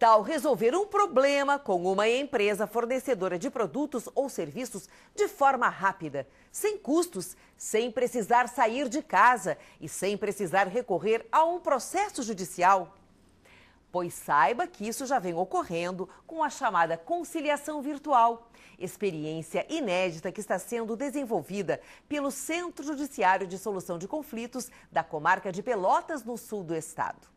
tal resolver um problema com uma empresa fornecedora de produtos ou serviços de forma rápida, sem custos, sem precisar sair de casa e sem precisar recorrer a um processo judicial? Pois saiba que isso já vem ocorrendo com a chamada conciliação virtual, experiência inédita que está sendo desenvolvida pelo Centro Judiciário de Solução de Conflitos da comarca de Pelotas, no sul do estado.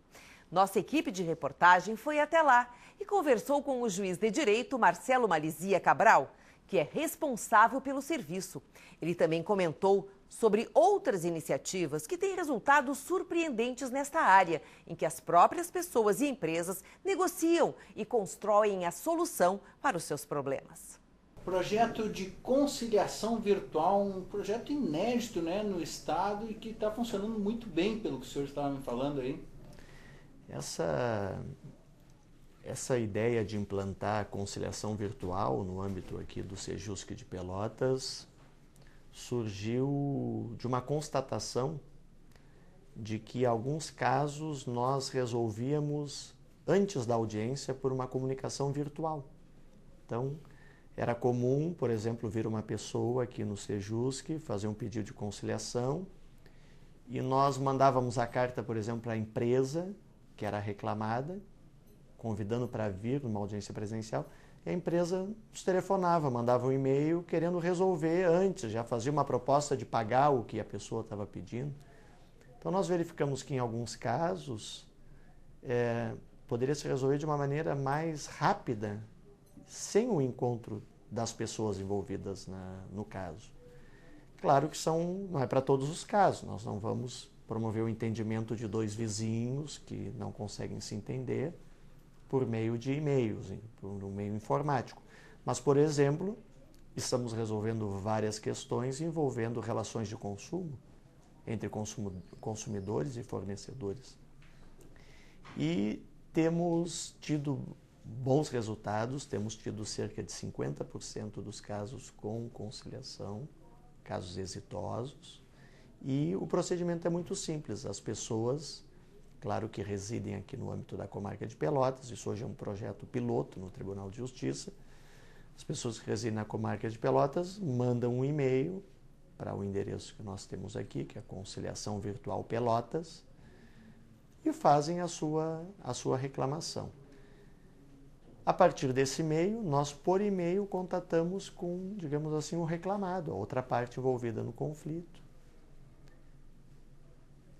Nossa equipe de reportagem foi até lá e conversou com o juiz de direito Marcelo Malizia Cabral, que é responsável pelo serviço. Ele também comentou sobre outras iniciativas que têm resultados surpreendentes nesta área, em que as próprias pessoas e empresas negociam e constroem a solução para os seus problemas. Projeto de conciliação virtual, um projeto inédito, né, no estado e que está funcionando muito bem, pelo que o senhor estava me falando aí. Essa ideia de implantar a conciliação virtual no âmbito aqui do Sejusc de Pelotas surgiu de uma constatação de que em alguns casos nós resolvíamos antes da audiência por uma comunicação virtual. Então, era comum, por exemplo, vir uma pessoa aqui no Sejusc fazer um pedido de conciliação e nós mandávamos a carta, por exemplo, para a empresa que era reclamada, convidando para vir numa audiência presencial, e a empresa nos telefonava, mandava um e-mail querendo resolver antes, já fazia uma proposta de pagar o que a pessoa estava pedindo. Então nós verificamos que em alguns casos poderia se resolver de uma maneira mais rápida, sem o encontro das pessoas envolvidas no caso. Claro que não é para todos os casos, nós não vamos promover o entendimento de dois vizinhos que não conseguem se entender por meio de e-mails, por um meio informático. Mas, por exemplo, estamos resolvendo várias questões envolvendo relações de consumo entre consumidores e fornecedores. E temos tido bons resultados, temos tido cerca de 50% dos casos com conciliação, casos exitosos. E o procedimento é muito simples. As pessoas, claro que residem aqui no âmbito da comarca de Pelotas, isso hoje é um projeto piloto no Tribunal de Justiça. As pessoas que residem na comarca de Pelotas mandam um e-mail para o endereço que nós temos aqui, que é Conciliação Virtual Pelotas, e fazem a sua reclamação. A partir desse e-mail, nós por e-mail contatamos com, digamos assim, o reclamado, a outra parte envolvida no conflito.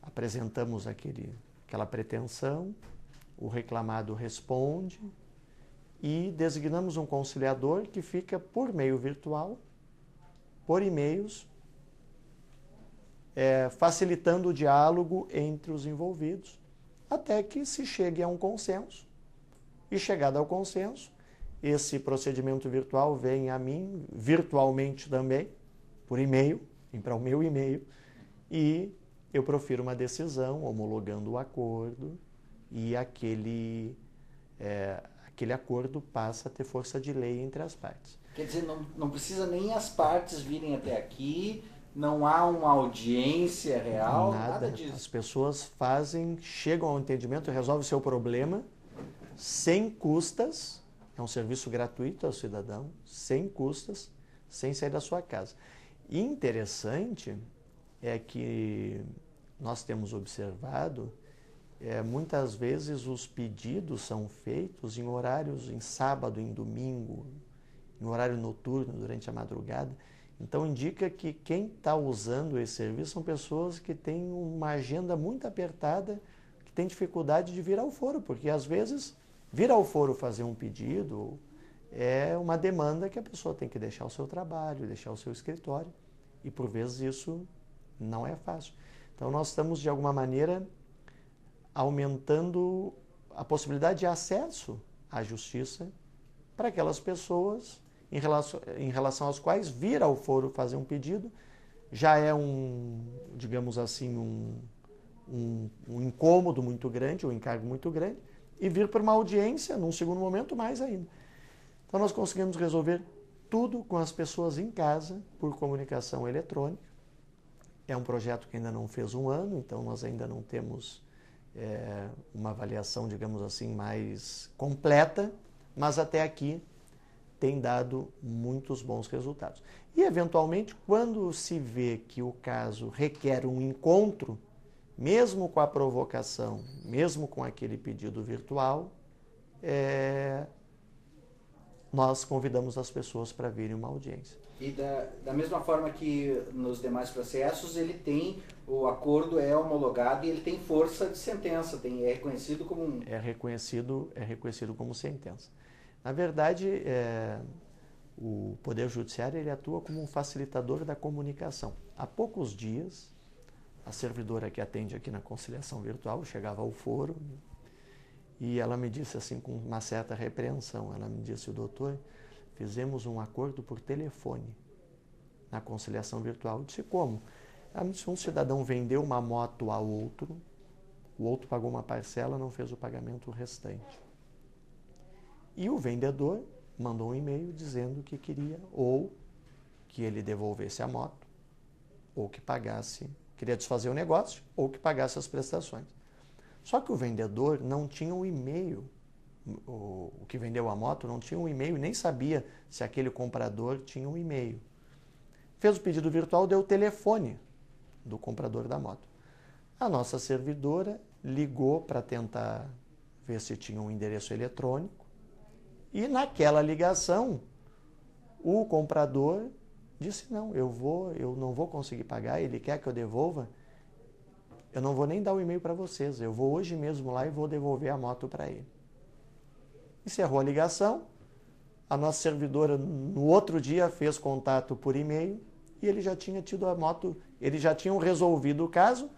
Apresentamos aquela pretensão, o reclamado responde e designamos um conciliador que fica por meio virtual, por e-mails, facilitando o diálogo entre os envolvidos, até que se chegue a um consenso. E chegado ao consenso, esse procedimento virtual vem a mim virtualmente também, por e-mail, vem para o meu e-mail, e eu profiro uma decisão homologando o acordo e aquele acordo passa a ter força de lei entre as partes. Quer dizer, não precisa nem as partes virem até aqui, não há uma audiência real, nada disso. As pessoas chegam ao entendimento e resolvem o seu problema sem custas, é um serviço gratuito ao cidadão, sem custas, sem sair da sua casa. E interessante é que nós temos observado, muitas vezes os pedidos são feitos em horários, em sábado, em domingo, em horário noturno, durante a madrugada. Então indica que quem está usando esse serviço são pessoas que têm uma agenda muito apertada, que têm dificuldade de vir ao foro, porque às vezes vir ao foro fazer um pedido é uma demanda que a pessoa tem que deixar o seu trabalho, deixar o seu escritório, e por vezes isso não é fácil. Então nós estamos, de alguma maneira, aumentando a possibilidade de acesso à justiça para aquelas pessoas em relação às quais vir ao foro fazer um pedido já é digamos assim, um incômodo muito grande, um encargo muito grande, e vir para uma audiência, num segundo momento, mais ainda. Então nós conseguimos resolver tudo com as pessoas em casa, por comunicação eletrônica. É um projeto que ainda não fez um ano, então nós ainda não temos uma avaliação, digamos assim, mais completa, mas até aqui tem dado muitos bons resultados. E, eventualmente, quando se vê que o caso requer um encontro, mesmo com a provocação, mesmo com aquele pedido virtual, nós convidamos as pessoas para virem uma audiência. E da mesma forma que nos demais processos, o acordo é homologado e ele tem força de sentença, é reconhecido como um... É reconhecido como sentença. Na verdade, o Poder Judiciário ele atua como um facilitador da comunicação. Há poucos dias, a servidora que atende aqui na conciliação virtual chegava ao foro e ela me disse assim, com uma certa repreensão, ela me disse: doutor, fizemos um acordo por telefone na conciliação virtual. Eu disse: como? Ela me disse: um cidadão vendeu uma moto a outro, o outro pagou uma parcela, não fez o pagamento restante. E o vendedor mandou um e-mail dizendo que queria ou que ele devolvesse a moto, ou que pagasse, queria desfazer o negócio, ou que pagasse as prestações. Só que o vendedor não tinha um e-mail, o que vendeu a moto não tinha um e-mail, nem sabia se aquele comprador tinha um e-mail. Fez o pedido virtual, deu o telefone do comprador da moto. A nossa servidora ligou para tentar ver se tinha um endereço eletrônico e naquela ligação o comprador disse: não, eu não vou conseguir pagar, ele quer que eu devolva, eu não vou nem dar o e-mail para vocês, eu vou hoje mesmo lá e vou devolver a moto para ele. Encerrou a ligação, a nossa servidora no outro dia fez contato por e-mail e ele já tinha tido a moto, eles já tinham resolvido o caso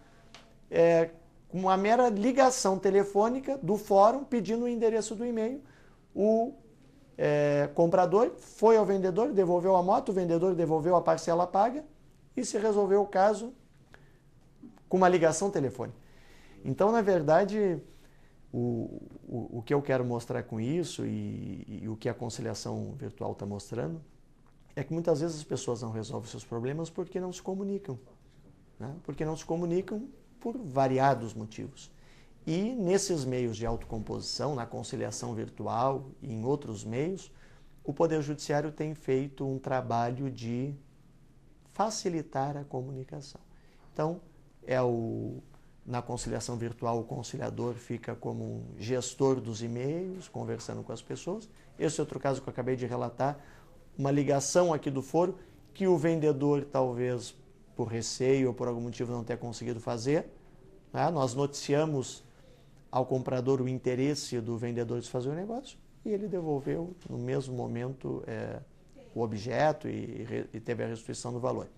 com uma mera ligação telefônica do fórum pedindo o endereço do e-mail. O comprador foi ao vendedor, devolveu a moto, o vendedor devolveu a parcela paga e se resolveu o caso com uma ligação telefônica. Então, na verdade, o que eu quero mostrar com isso e o que a conciliação virtual está mostrando é que muitas vezes as pessoas não resolvem seus problemas porque não se comunicam, né? Porque não se comunicam por variados motivos. E nesses meios de autocomposição, na conciliação virtual e em outros meios, o Poder Judiciário tem feito um trabalho de facilitar a comunicação. Então, na conciliação virtual, o conciliador fica como um gestor dos e-mails, conversando com as pessoas. Esse outro caso que eu acabei de relatar, uma ligação aqui do foro, que o vendedor, talvez por receio ou por algum motivo não tenha conseguido fazer, né? Nós noticiamos ao comprador o interesse do vendedor de fazer o negócio e ele devolveu no mesmo momento o objeto e teve a restituição do valor.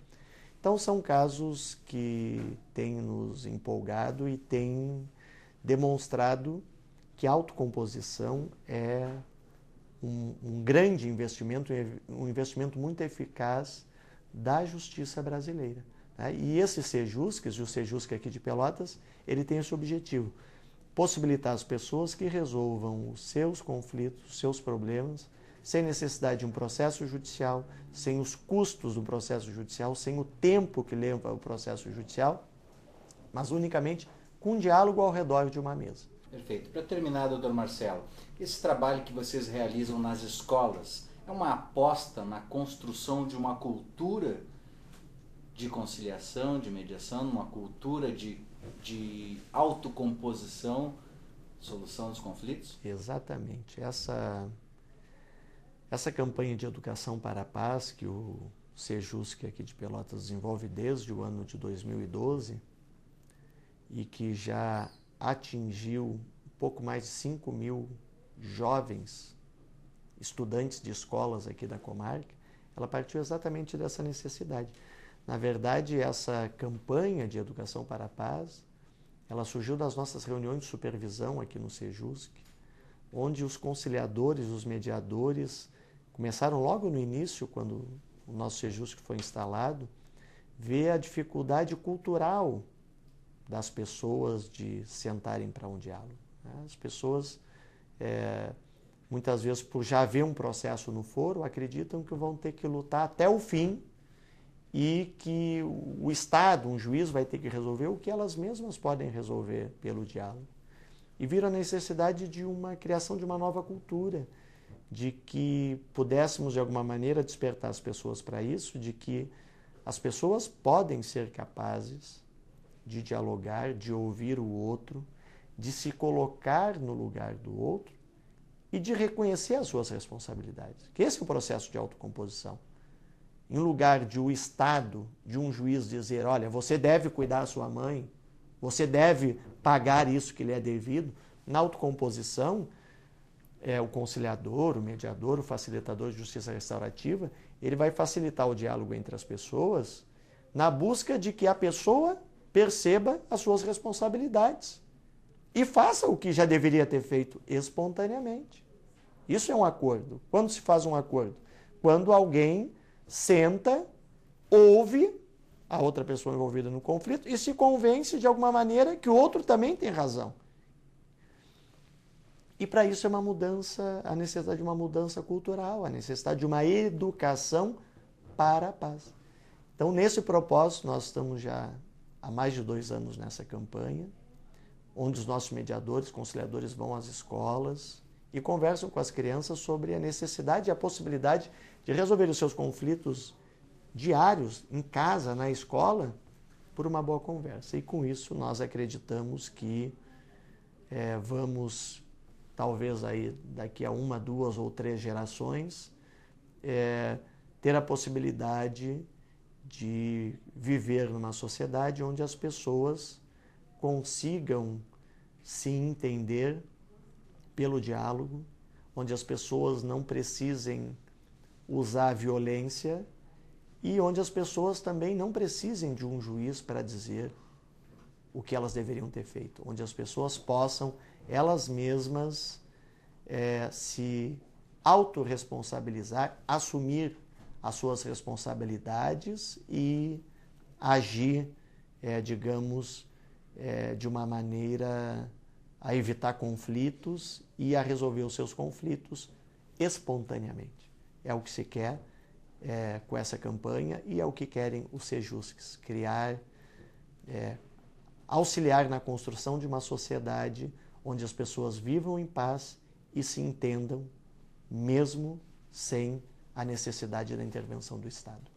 Então, são casos que têm nos empolgado e têm demonstrado que a autocomposição é um grande investimento, um investimento muito eficaz da justiça brasileira, né? E esse Sejusc, o Sejusc aqui de Pelotas, ele tem esse objetivo: possibilitar às pessoas que resolvam os seus conflitos, os seus problemas, sem necessidade de um processo judicial, sem os custos do processo judicial, sem o tempo que leva o processo judicial, mas unicamente com um diálogo ao redor de uma mesa. Perfeito. Para terminar, doutor Marcelo, esse trabalho que vocês realizam nas escolas é uma aposta na construção de uma cultura de conciliação, de mediação, uma cultura de autocomposição, solução dos conflitos? Exatamente. Essa campanha de educação para a paz que o Sejusc aqui de Pelotas desenvolve desde o ano de 2012 e que já atingiu um pouco mais de 5.000 jovens estudantes de escolas aqui da comarca, ela partiu exatamente dessa necessidade. Na verdade, essa campanha de educação para a paz, ela surgiu das nossas reuniões de supervisão aqui no Sejusc, onde os conciliadores, os mediadores, começaram logo no início, quando o nosso Sejusc foi instalado, ver a dificuldade cultural das pessoas de sentarem para um diálogo. As pessoas, muitas vezes, por já haver um processo no foro, acreditam que vão ter que lutar até o fim e que o Estado, um juiz, vai ter que resolver o que elas mesmas podem resolver pelo diálogo. e viram a necessidade de uma criação de uma nova cultura, de que pudéssemos de alguma maneira despertar as pessoas para isso, de que as pessoas podem ser capazes de dialogar, de ouvir o outro, de se colocar no lugar do outro e de reconhecer as suas responsabilidades. Que esse é o processo de autocomposição. Em lugar de o Estado, de um juiz dizer, olha, você deve cuidar da sua mãe, você deve pagar isso que lhe é devido, na autocomposição, o conciliador, o mediador, o facilitador de justiça restaurativa, ele vai facilitar o diálogo entre as pessoas na busca de que a pessoa perceba as suas responsabilidades e faça o que já deveria ter feito espontaneamente. Isso é um acordo. Quando se faz um acordo? Quando alguém senta, ouve a outra pessoa envolvida no conflito e se convence de alguma maneira que o outro também tem razão. E para isso é uma mudança, a necessidade de uma mudança cultural, a necessidade de uma educação para a paz. Então, nesse propósito, nós estamos já há mais de 2 anos nessa campanha, onde os nossos mediadores, conciliadores vão às escolas e conversam com as crianças sobre a necessidade e a possibilidade de resolver os seus conflitos diários, em casa, na escola, por uma boa conversa. E com isso nós acreditamos que vamos, talvez aí daqui a 1, 2 ou 3 gerações, ter a possibilidade de viver numa sociedade onde as pessoas consigam se entender pelo diálogo, onde as pessoas não precisem usar a violência e onde as pessoas também não precisem de um juiz para dizer o que elas deveriam ter feito, onde as pessoas possam elas mesmas se autorresponsabilizar, assumir as suas responsabilidades e agir, de uma maneira a evitar conflitos e a resolver os seus conflitos espontaneamente. É o que se quer com essa campanha e é o que querem os Sejuscs, criar, auxiliar na construção de uma sociedade onde as pessoas vivam em paz e se entendam, mesmo sem a necessidade da intervenção do Estado.